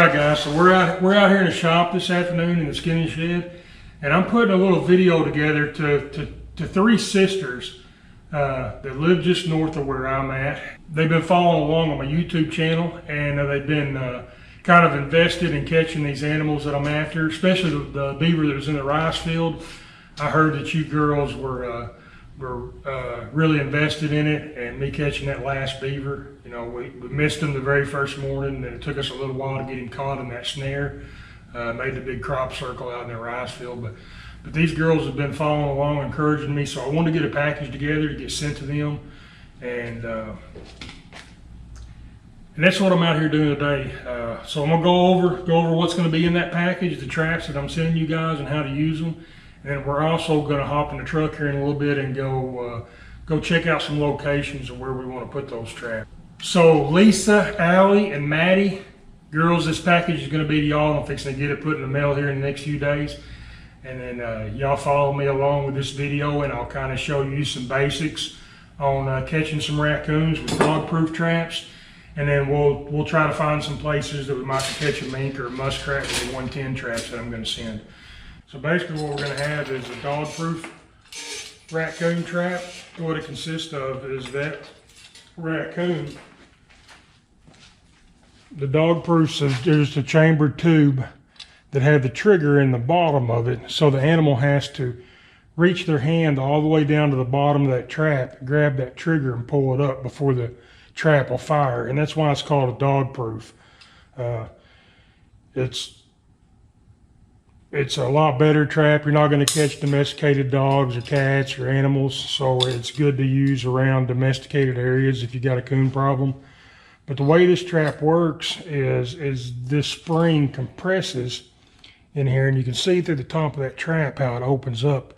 Alright guys, so we're out here in the shop this afternoon in the skinning shed, and I'm putting a little video together to three sisters that live just north of where I'm at. They've been following along on my YouTube channel, and they've been kind of invested in catching these animals that I'm after, especially the beaver that was in the rice field. I heard that you girls were really invested in it, and me catching that last beaver. You know, we missed him the very first morning, and it took us a little while to get him caught in that snare. Made the big crop circle out in the rice field, but these girls have been following along, encouraging me, so I wanted to get a package together to get sent to them, and that's what I'm out here doing today. So I'm gonna go over what's gonna be in that package, the traps that I'm sending you guys, and how to use them. And then we're also going to hop in the truck here in a little bit and go check out some locations of where we want to put those traps. So Lisa, Allie, and Maddie, girls, this package is going to be to y'all. I'm fixing to get it put in the mail here in the next few days. And then y'all follow me along with this video, and I'll kind of show you some basics on catching some raccoons with dog-proof traps. And then we'll try to find some places that we might catch a mink or a muskrat with the 110 traps that I'm going to send. So basically what we're going to have is a dog-proof raccoon trap. What it consists of is that raccoon. The dog-proofs is just a chambered tube that had the trigger in the bottom of it, so the animal has to reach their hand all the way down to the bottom of that trap, grab that trigger and pull it up before the trap will fire, and that's why it's called a dog-proof. It's a lot better trap. You're not going to catch domesticated dogs or cats or animals, so it's good to use around domesticated areas if you got a coon problem. But the way this trap works is this spring compresses in here, and you can see through the top of that trap how it opens up.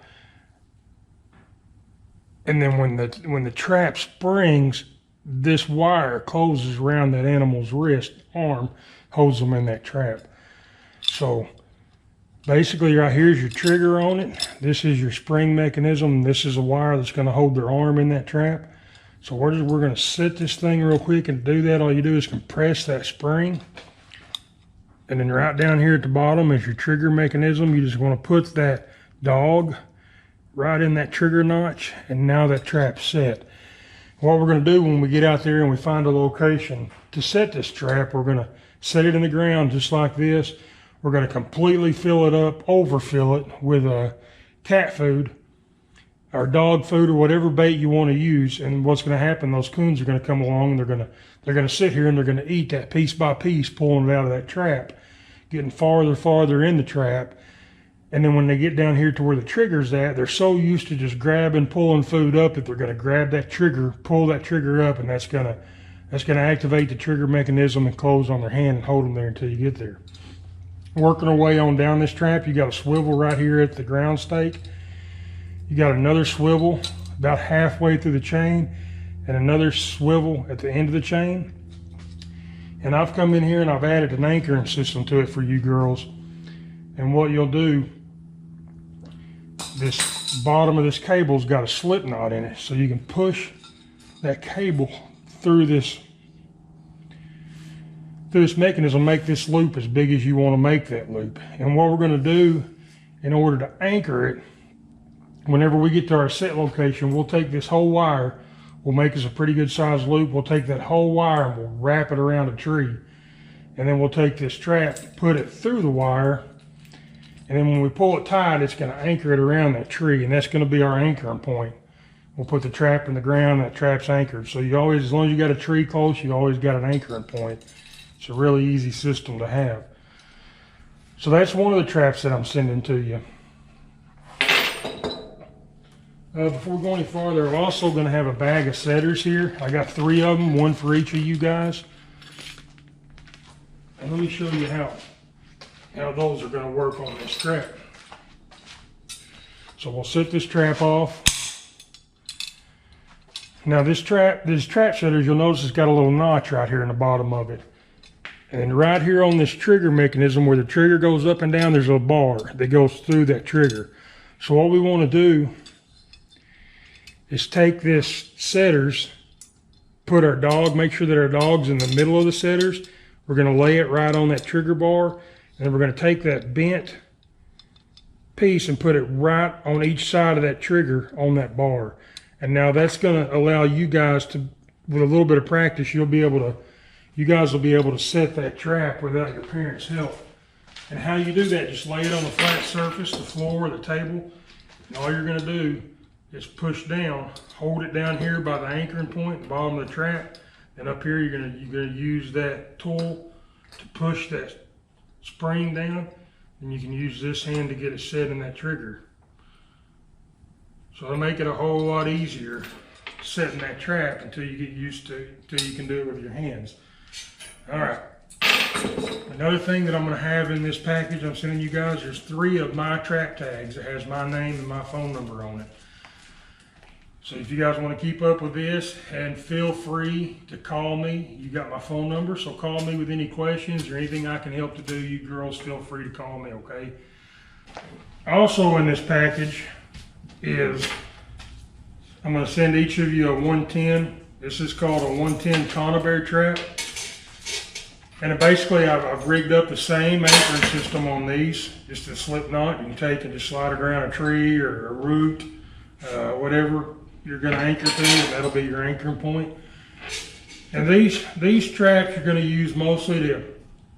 And then when the trap springs, this wire closes around that animal's wrist, arm, holds them in that trap. So basically right here's your trigger on it. This is your spring mechanism. This is a wire that's going to hold their arm in that trap. So we're going to set this thing real quick, and to do that all you do is compress that spring. And then right down here at the bottom is your trigger mechanism. You just want to put that dog right in that trigger notch, and now that trap's set. What we're going to do when we get out there and we find a location to set this trap, we're going to set it in the ground just like this. We're going to completely fill it up, overfill it with cat food or dog food or whatever bait you want to use. And what's going to happen, those coons are going to come along, and they're going to sit here and they're going to eat that piece by piece, pulling it out of that trap, getting farther in the trap. And then when they get down here to where the trigger's at, they're so used to just grabbing, pulling food up that they're going to grab that trigger, pull that trigger up, and that's going to activate the trigger mechanism and close on their hand and hold them there until you get there. Working our way on down this trap, you got a swivel right here at the ground stake. You got another swivel about halfway through the chain, and another swivel at the end of the chain. And I've come in here and I've added an anchoring system to it for you girls. And what you'll do, this bottom of this cable's got a slip knot in it, so you can push that cable through this mechanism, make this loop as big as you want to make that loop. And what we're going to do in order to anchor it, whenever we get to our set location, we'll take this whole wire, we'll make us a pretty good sized loop, we'll take that whole wire and we'll wrap it around a tree. And then we'll take this trap, put it through the wire, and then when we pull it tight, it's going to anchor it around that tree, and that's going to be our anchoring point. We'll put the trap in the ground, that trap's anchored. So you always, as long as you got a tree close, you always got an anchoring point. It's a really easy system to have. So that's one of the traps that I'm sending to you. Before we go any farther, I'm also going to have a bag of setters here. I got 3 of them, one for each of you guys. And let me show you how those are going to work on this trap. So we'll set this trap off. Now this trap setters, you'll notice it's got a little notch right here in the bottom of it. And right here on this trigger mechanism, where the trigger goes up and down, there's a bar that goes through that trigger. So what we want to do is take this setters, put our dog, make sure that our dog's in the middle of the setters, We're going to lay it right on that trigger bar, and then we're going to take that bent piece and put it right on each side of that trigger on that bar. And now that's going to allow you guys to, with a little bit of practice, you guys will be able to set that trap without your parents' help. And how you do that, just lay it on a flat surface, the floor, the table, and all you're going to do is push down, hold it down here by the anchoring point at the bottom of the trap, and up here you're going to use that tool to push that spring down, and you can use this hand to get it set in that trigger. So it'll make it a whole lot easier setting that trap until you get used to it, until you can do it with your hands. All right. Another thing that I'm going to have in this package I'm sending you guys, there's 3 of my trap tags that has my name and my phone number on it. So if you guys want to keep up with this, and feel free to call me. You got my phone number, so call me with any questions or anything I can help to do. You girls feel free to call me, okay? Also in this package is, I'm going to send each of you a 110. This is called a 110 conibear trap. And basically I've rigged up the same anchoring system on these, just a slip knot. You can take and just slide it around a tree or a root, whatever you're going to anchor to, and that'll be your anchoring point. And these traps you're going to use mostly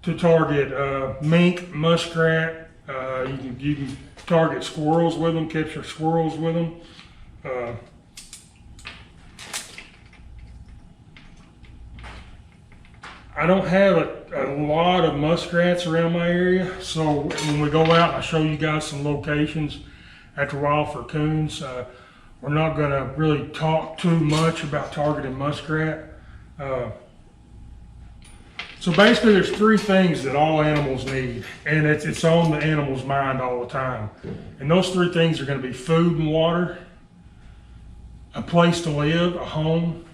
to target mink, muskrat. You can target squirrels with them, capture squirrels with them. I don't have a lot of muskrats around my area, so when we go out, I'll show you guys some locations after a while for coons. We're not going to really talk too much about targeting muskrat. So basically there's 3 things that all animals need, and it's on the animal's mind all the time. And those 3 things are going to be food and water, a place to live, a home,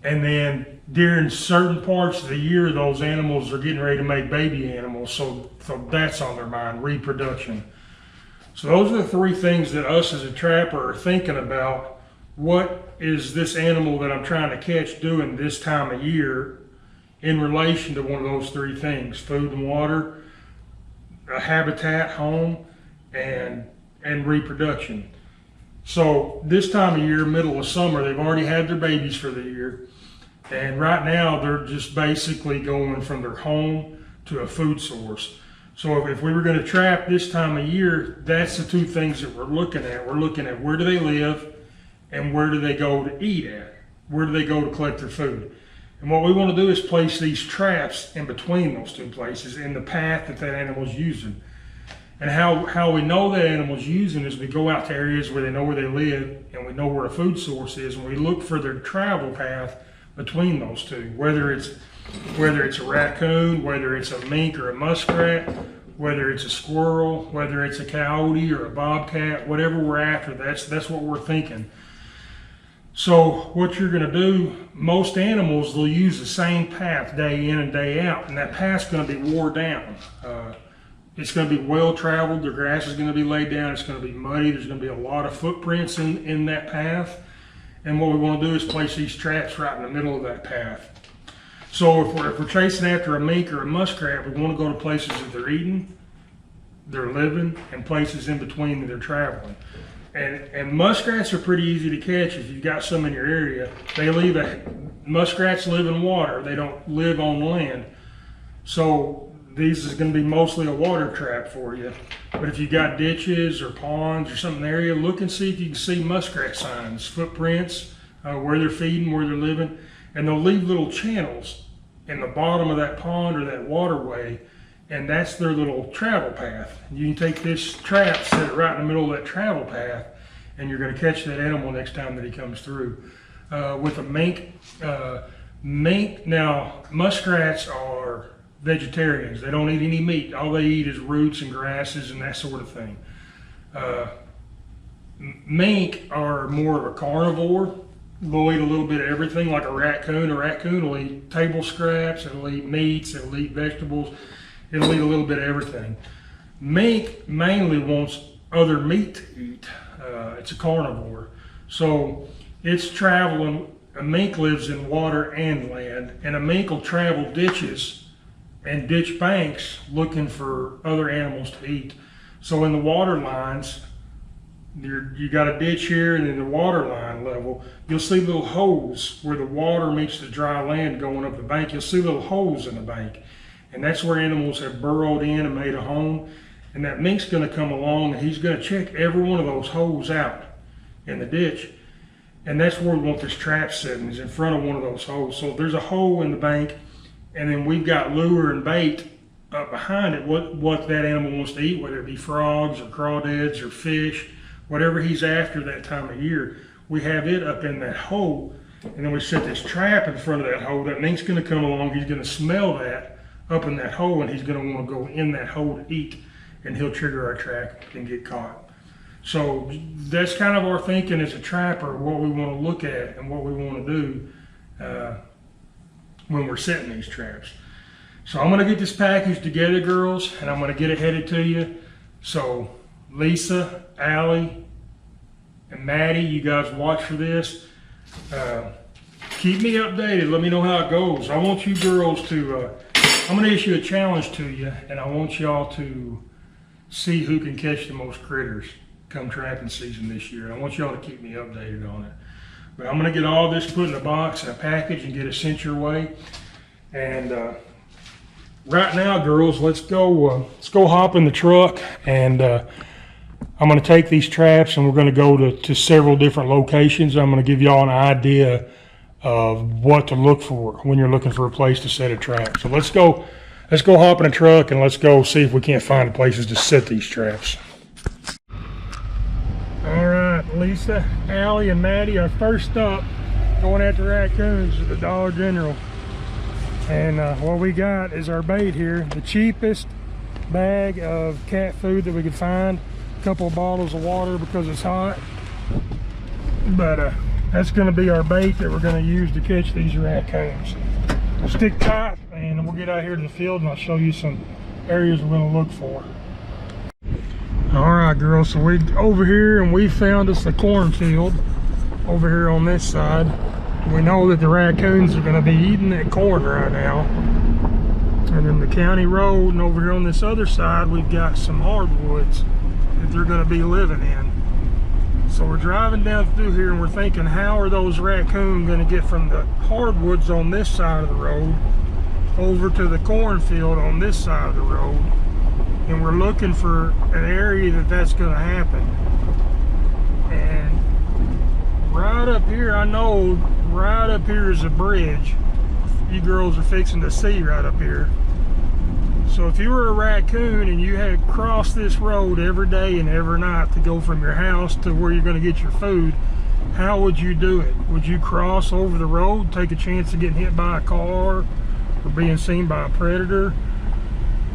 and then during certain parts of the year, those animals are getting ready to make baby animals, so that's on their mind, reproduction. So those are the 3 things that us as a trapper are thinking about. What is this animal that I'm trying to catch doing this time of year in relation to one of those 3 things? Food and water, a habitat, home, and reproduction. So this time of year, middle of summer, they've already had their babies for the year. And right now they're just basically going from their home to a food source. So if we were going to trap this time of year, that's the 2 things that we're looking at. We're looking at where do they live and where do they go to eat at? Where do they go to collect their food? And what we want to do is place these traps in between those 2 places in the path that animal's using. And how we know that animal's using is we go out to areas where they know where they live and we know where a food source is, and we look for their travel path between those 2, whether it's a raccoon, whether it's a mink or a muskrat, whether it's a squirrel, whether it's a coyote or a bobcat, whatever we're after, that's what we're thinking. So what you're going to do, most animals will use the same path day in and day out, and that path's going to be wore down. It's going to be well traveled, the grass is going to be laid down, it's going to be muddy, there's going to be a lot of footprints in that path. And what we want to do is place these traps right in the middle of that path. So if we're chasing after a mink or a muskrat, we want to go to places that they're eating, they're living, and places in between that they're traveling. And muskrats are pretty easy to catch if you've got some in your area. Muskrats live in water, they don't live on land. So these is going to be mostly a water trap for you. But if you got ditches or ponds or something in the area, look and see if you can see muskrat signs, footprints, where they're feeding, where they're living. And they'll leave little channels in the bottom of that pond or that waterway, and that's their little travel path. You can take this trap, set it right in the middle of that travel path, and you're going to catch that animal next time that he comes through. With a mink, now muskrats are vegetarians. They don't eat any meat. All they eat is roots and grasses and that sort of thing. Mink are more of a carnivore. They'll eat a little bit of everything, like a raccoon. A raccoon will eat table scraps, it'll eat meats, it'll eat vegetables, it'll eat a little bit of everything. Mink mainly wants other meat to eat. It's a carnivore. So it's traveling a mink lives in water and land, and a mink will travel ditches and ditch banks looking for other animals to eat. So in the water lines, you got a ditch here, and in the water line level, you'll see little holes where the water meets the dry land going up the bank. You'll see little holes in the bank, and that's where animals have burrowed in and made a home. And that mink's going to come along, and he's going to check every one of those holes out in the ditch. And that's where we want this trap setting, is in front of one of those holes. So if there's a hole in the bank, and then we've got lure and bait up behind it, what that animal wants to eat, whether it be frogs or crawdads or fish, whatever he's after that time of year, we have it up in that hole, and then we set this trap in front of that hole. That mink's going to come along, he's going to smell that up in that hole, and he's going to want to go in that hole to eat, and he'll trigger our trap and get caught. So that's kind of our thinking as a trapper, what we want to look at and what we want to do when we're setting these traps. So I'm going to get this package together, girls, and I'm going to get it headed to you. So Lisa, Allie, and Maddie, you guys watch for this. Keep me updated. Let me know how it goes. I want you girls to, I'm going to issue a challenge to you, and I want y'all to see who can catch the most critters come trapping season this year. I want y'all to keep me updated on it. But I'm going to get all this put in a box and a package and get it sent your way. And right now, girls, let's go hop in the truck, and I'm going to take these traps and we're going to go to several different locations. I'm going to give y'all an idea of what to look for when you're looking for a place to set a trap. So let's go hop in a truck and let's go see if we can't find places to set these traps. All right, Lisa, Allie, and Maddie are first up going after raccoons at the Dollar General. And what we got is our bait here, the cheapest bag of cat food that we could find, a couple of bottles of water because it's hot. But that's going to be our bait that we're going to use to catch these raccoons. Stick tight, and we'll get out here to the field and I'll show you some areas we're going to look for. All right, girls, so we over here and we found us a cornfield over here on this side. We know that the raccoons are going to be eating that corn right now. And then the county road, and over here on this other side, we've got some hardwoods that they're going to be living in. So we're driving down through here and we're thinking, how are those raccoons going to get from the hardwoods on this side of the road over to the cornfield on this side of the road? And we're looking for an area that's going to happen. And right up here, I know right up here is a bridge you girls are fixing to see right up here. So if you were a raccoon and you had crossed this road every day and every night to go from your house to where you're going to get your food, how would you do it? Would you cross over the road, take a chance of getting hit by a car or being seen by a predator?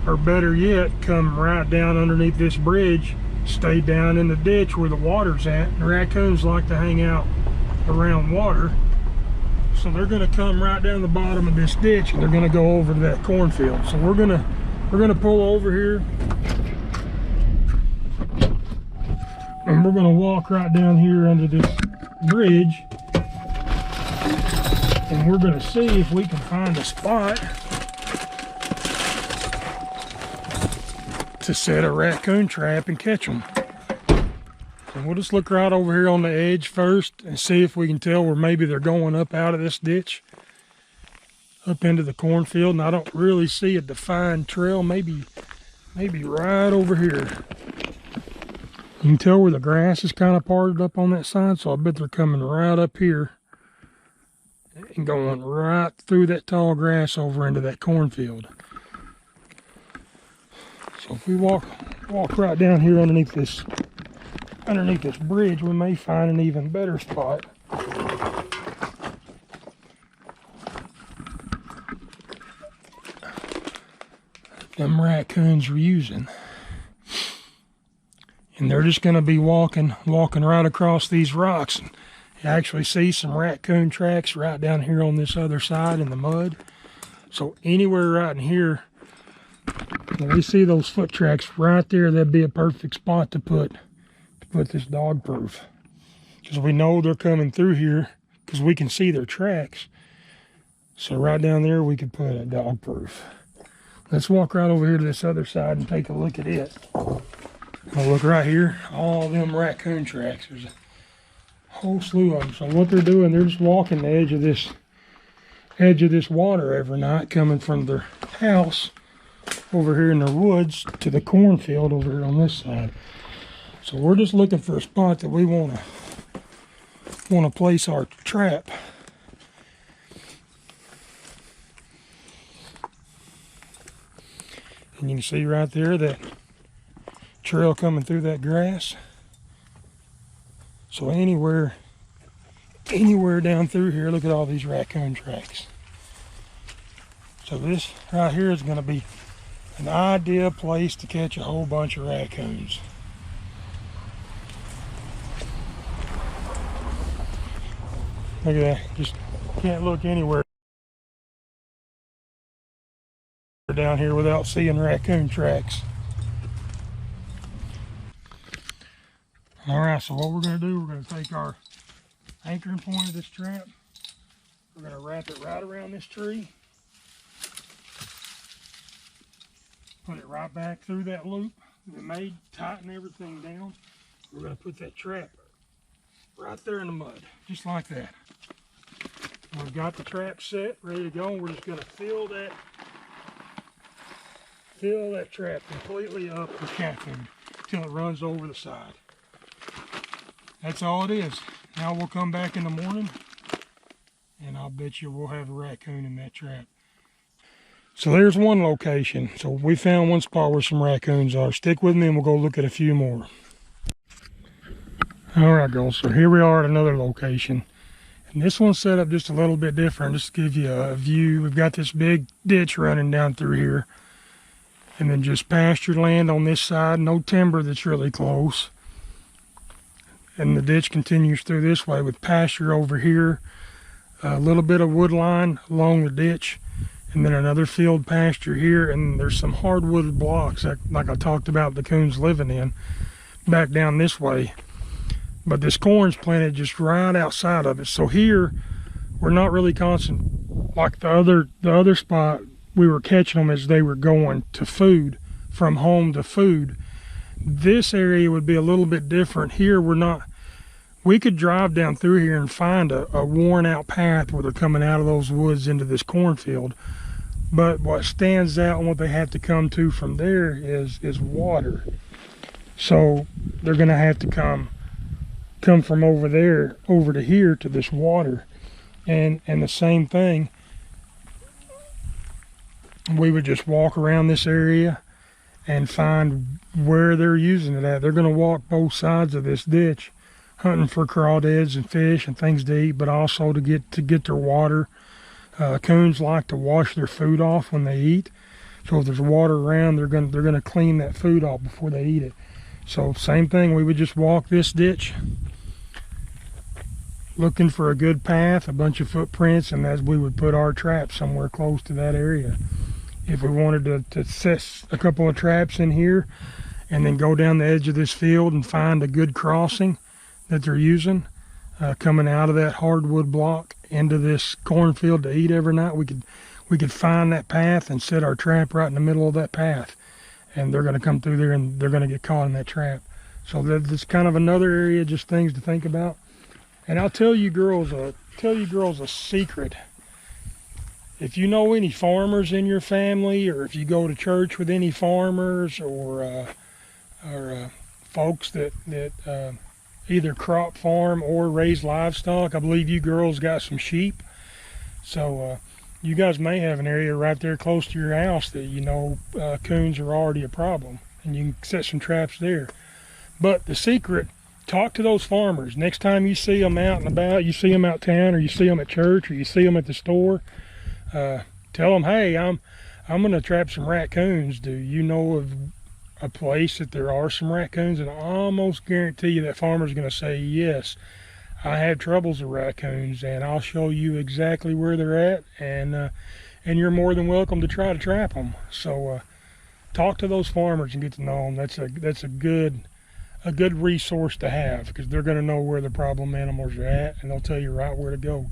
Or better yet, come right down underneath this bridge, stay down in the ditch where the water's at. And raccoons like to hang out around water. So they're gonna come right down the bottom of this ditch and they're gonna go over to that cornfield. So we're gonna pull over here. And we're gonna walk right down here under this bridge. And we're gonna see if we can find a spot to set a raccoon trap and catch them. So we'll just look right over here on the edge first and see if we can tell where maybe they're going up out of this ditch up into the cornfield. And I don't really see a defined trail, maybe right over here. You can tell where the grass is kind of parted up on that side, so I bet they're coming right up here and going right through that tall grass over into that cornfield. So if we walk right down here underneath this bridge, we may find an even better spot. Them raccoons are using. And they're just going to be walking right across these rocks. And you actually see some raccoon tracks right down here on this other side in the mud. So anywhere right in here, when we see those foot tracks right there, that'd be a perfect spot to put this dog proof. Because we know they're coming through here because we can see their tracks. So right down there we could put a dog proof. Let's walk right over here to this other side and take a look at it. Now look right here, all them raccoon tracks. There's a whole slew of them. So what they're doing, they're just walking the edge of this water every night, coming from their house over here in the woods to the cornfield over here on this side. So we're just looking for a spot that we want to place our trap. And you can see right there that trail coming through that grass. So anywhere down through here, look at all these raccoon tracks. So this right here is going to be an ideal place to catch a whole bunch of raccoons. Look at that, just can't look anywhere down here without seeing raccoon tracks. All right, so what we're going to do, we're going to take our anchoring point of this trap, we're going to wrap it right around this tree, put it right back through that loop we made, tighten everything down. We're going to put that trap right there in the mud, just like that. We've got the trap set, ready to go, and we're just going to fill that trap completely up with cat food till it runs over the side. That's all it is. Now we'll come back in the morning and I'll bet you we'll have a raccoon in that trap. So there's one location. So we found one spot where some raccoons are. Stick with me and we'll go look at a few more. Alright girls, so here we are at another location. And this one's set up just a little bit different, just to give you a view. We've got this big ditch running down through here. And then just pasture land on this side, no timber that's really close. And the ditch continues through this way with pasture over here, a little bit of wood line along the ditch, and then another field pasture here, and there's some hardwood blocks like I talked about the coons living in back down this way. But this corn's planted just right outside of it. So here we're not really constant like the other spot. We were catching them as they were going to food, from home to food. This area would be a little bit different. Here we could drive down through here and find a worn out path where they're coming out of those woods into this cornfield. But what stands out and what they have to come to from there is water. So they're gonna have to come from over there over to here to this water. And the same thing, we would just walk around this area and find where they're using it at. They're going to walk both sides of this ditch, hunting for crawdads and fish and things to eat, but also to get their water. Coons like to wash their food off when they eat, so if there's water around, they're going to clean that food off before they eat it. So same thing, we would just walk this ditch, looking for a good path, a bunch of footprints, and as we would put our traps somewhere close to that area. If we wanted to set a couple of traps in here and then go down the edge of this field and find a good crossing that they're using, coming out of that hardwood block into this cornfield to eat every night, we could find that path and set our trap right in the middle of that path. And they're going to come through there and they're going to get caught in that trap. So that's kind of another area, just things to think about. And I'll tell you girls a secret. If you know any farmers in your family, or if you go to church with any farmers or folks that either crop farm or raise livestock, I believe you girls got some sheep. So you guys may have an area right there close to your house that you know coons are already a problem, and you can set some traps there. But the secret, talk to those farmers. Next time you see them out and about, you see them out town, or you see them at church, or you see them at the store, tell them, hey, I'm going to trap some raccoons. Do you know of a place that there are some raccoons? And I almost guarantee you that farmer's going to say, yes, I have troubles with raccoons, and I'll show you exactly where they're at, and you're more than welcome to try to trap them. So talk to those farmers and get to know them. That's a good a good resource to have, because they're going to know where the problem animals are at, and they'll tell you right where to go.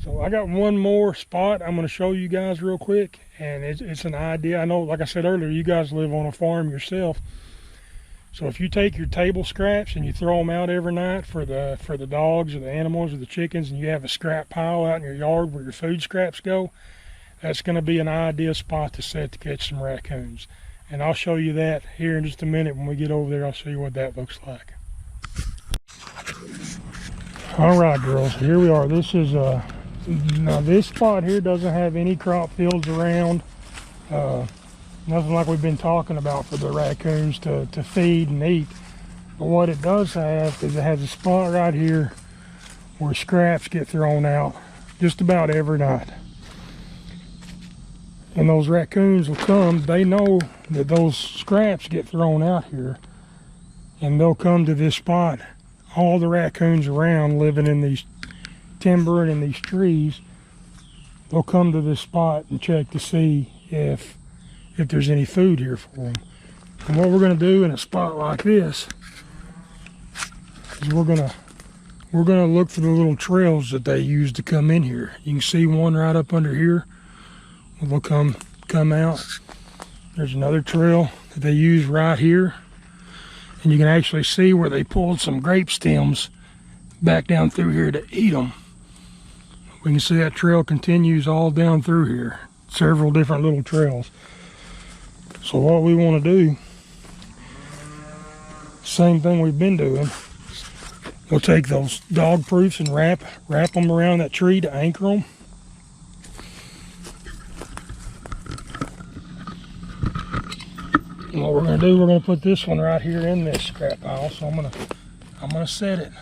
So I got one more spot I'm going to show you guys real quick, and it's an idea. I know, like I said earlier, you guys live on a farm yourself. So if you take your table scraps and you throw them out every night for the dogs or the animals or the chickens, and you have a scrap pile out in your yard where your food scraps go, that's going to be an ideal spot to set to catch some raccoons. And I'll show you that here in just a minute. When we get over there, I'll show you what that looks like. All right, girls, here we are. This is now this spot here doesn't have any crop fields around. Nothing like we've been talking about for the raccoons to feed and eat. But what it does have is it has a spot right here where scraps get thrown out just about every night. And those raccoons will come, they know that those scraps get thrown out here, and they'll come to this spot. All the raccoons around living in these timber and in these trees, they'll come to this spot and check to see if there's any food here for them. And what we're going to do in a spot like this is we're going to look for the little trails that they use to come in here. You can see one right up under here. They'll come out. There's another trail that they use right here, and you can actually see where they pulled some grape stems back down through here to eat them. We can see that trail continues all down through here, several different little trails. So what we want to do, same thing we've been doing, we'll take those dog proofs and wrap them around that tree to anchor them. And what we're going to do, we're going to put this one right here in this scrap pile. So I'm going to set it.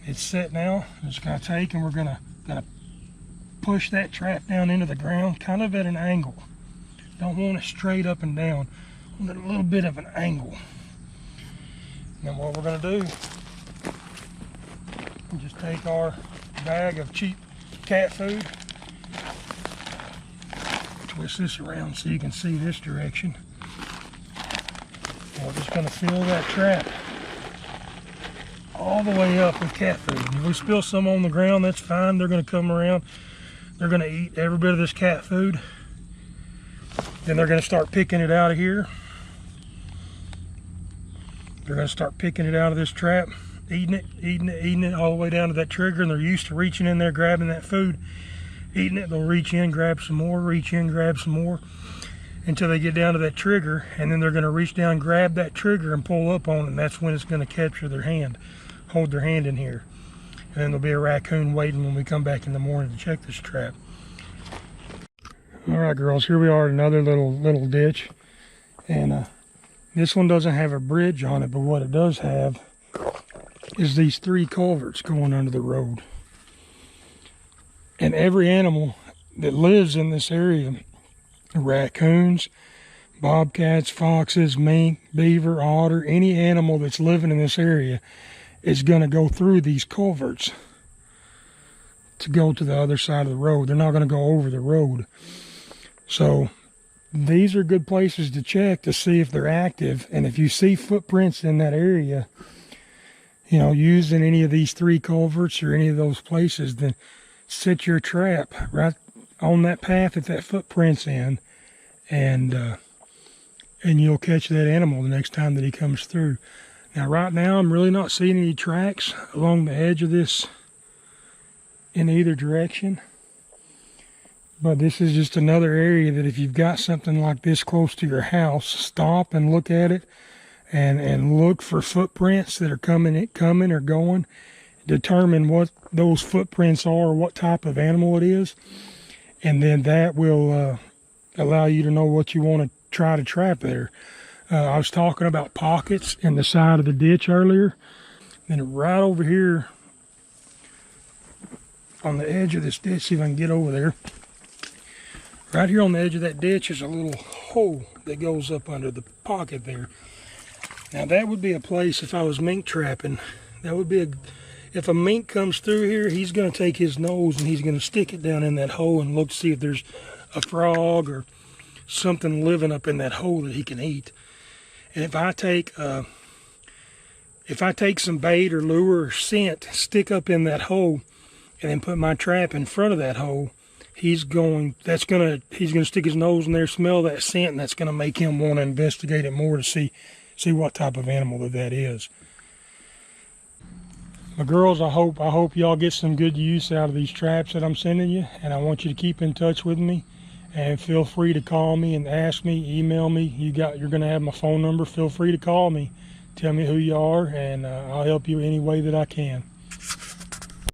It's set now. I'm just going to take and we're going to push that trap down into the ground, kind of at an angle. Don't want it straight up and down. Want it a little bit of an angle. And then what we're going to do, we'll just take our bag of cheap cat food, twist this around so you can see this direction. And we're just going to fill that trap all the way up with cat food. If we spill some on the ground, that's fine. They're going to come around. They're going to eat every bit of this cat food. Then they're going to start picking it out of here. They're going to start picking it out of this trap, eating it all the way down to that trigger, and they're used to reaching in there, grabbing that food, eating it. They'll reach in, grab some more, reach in, grab some more, until they get down to that trigger, and then they're going to reach down, grab that trigger, and pull up on it, and that's when it's going to capture their hand, hold their hand in here. And then there'll be a raccoon waiting when we come back in the morning to check this trap. All right, girls, here we are at another little ditch, and this one doesn't have a bridge on it, but what it does have is these 3 culverts going under the road. And every animal that lives in this area, raccoons, bobcats, foxes, mink, beaver, otter, any animal that's living in this area is going to go through these culverts to go to the other side of the road. They're not going to go over the road. So these are good places to check to see if they're active. And if you see footprints in that area, you know, using any of these 3 culverts or any of those places, then set your trap right on that path that that footprint's in, and you'll catch that animal the next time that he comes through. Now right now I'm really not seeing any tracks along the edge of this in either direction, but this is just another area that if you've got something like this close to your house, stop and look at it, and look for footprints that are coming or going. Determine what those footprints are, what type of animal it is, and then that will allow you to know what you want to try to trap there. I was talking about pockets in the side of the ditch earlier. Then right over here on the edge of this ditch, see if I can get over there. Right here on the edge of that ditch is a little hole that goes up under the pocket there. Now that would be a place, if I was mink trapping, that would be if a mink comes through here, he's going to take his nose and he's going to stick it down in that hole and look to see if there's a frog or something living up in that hole that he can eat. And if I take some bait or lure or scent, stick up in that hole, and then put my trap in front of that hole, he's gonna stick his nose in there, smell that scent, and that's gonna make him want to investigate it more to see what type of animal that is. My girls, I hope y'all get some good use out of these traps that I'm sending you, and I want you to keep in touch with me, and feel free to call me and ask me, email me. You're gonna have my phone number. Feel free to call me, tell me who you are, and I'll help you any way that I can.